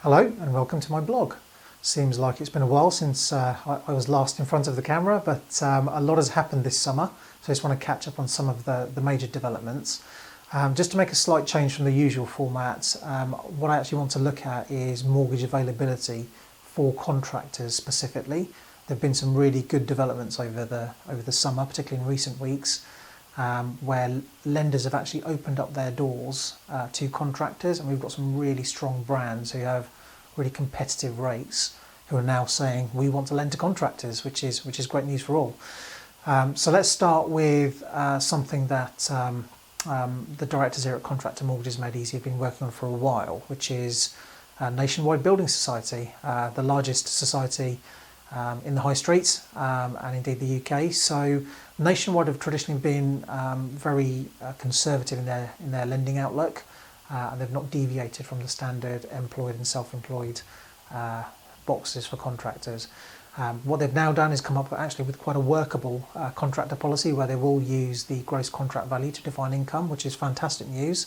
Hello and welcome to my blog. Seems like it's been a while since I was last in front of the camera, but a lot has happened this summer, so I just want to catch up on some of the major developments. Just to make a slight change from the usual format, what I actually want to look at is mortgage availability for contractors specifically. There have been some really good developments over the summer, particularly in recent weeks, where lenders have actually opened up their doors to contractors, and we've got some really strong brands who have really competitive rates who are now saying we want to lend to contractors, which is great news for all. So let's start with something that the directors here at Contractor Mortgages Made Easy have been working on for a while, which is Nationwide Building Society, the largest society in the high streets and indeed the UK. So Nationwide have traditionally been very conservative in their lending outlook, and they've not deviated from the standard employed and self-employed boxes for contractors. What they've now done is come up actually with quite a workable contractor policy where they will use the gross contract value to define income, which is fantastic news.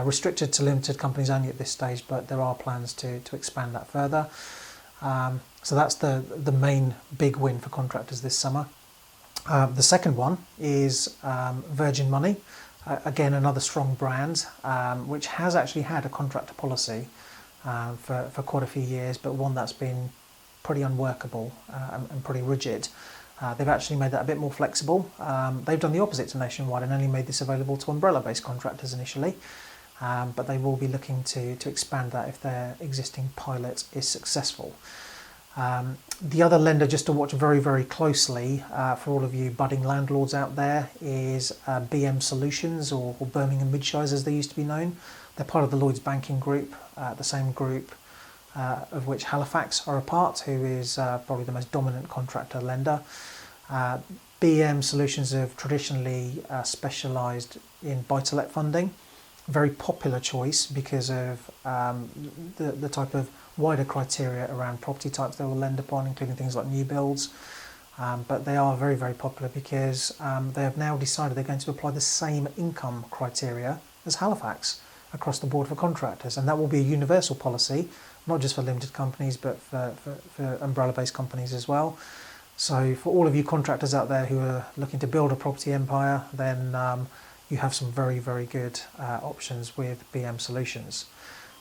Restricted to limited companies only at this stage, but there are plans to expand that further. So that's the main big win for contractors this summer. The second one is Virgin Money, again another strong brand, which has actually had a contractor policy for quite a few years, but one that's been pretty unworkable and pretty rigid. They've actually made that a bit more flexible. They've done the opposite to Nationwide and only made this available to umbrella-based contractors initially, but they will be looking to expand that if their existing pilot is successful. The other lender just to watch very, very closely for all of you budding landlords out there is BM Solutions, or Birmingham Midshires as they used to be known. They're part of the Lloyds Banking Group, the same group of which Halifax are a part, who is probably the most dominant contractor lender. BM Solutions have traditionally specialised in buy-to-let funding. Very popular choice because of the type of wider criteria around property types they will lend upon, including things like new builds. But they are very, very popular because they have now decided they're going to apply the same income criteria as Halifax across the board for contractors, and that will be a universal policy, not just for limited companies but for umbrella-based companies as well. So for all of you contractors out there who are looking to build a property empire, then you have some very, very good options with BM Solutions.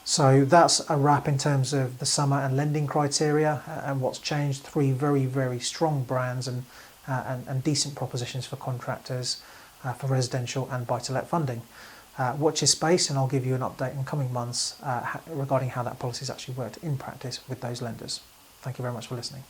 So that's a wrap in terms of the summer and lending criteria and what's changed. Three very, very strong brands and decent propositions for contractors for residential and buy-to-let funding. Watch your space, and I'll give you an update in coming months regarding how that policy has actually worked in practice with those lenders. Thank you very much for listening.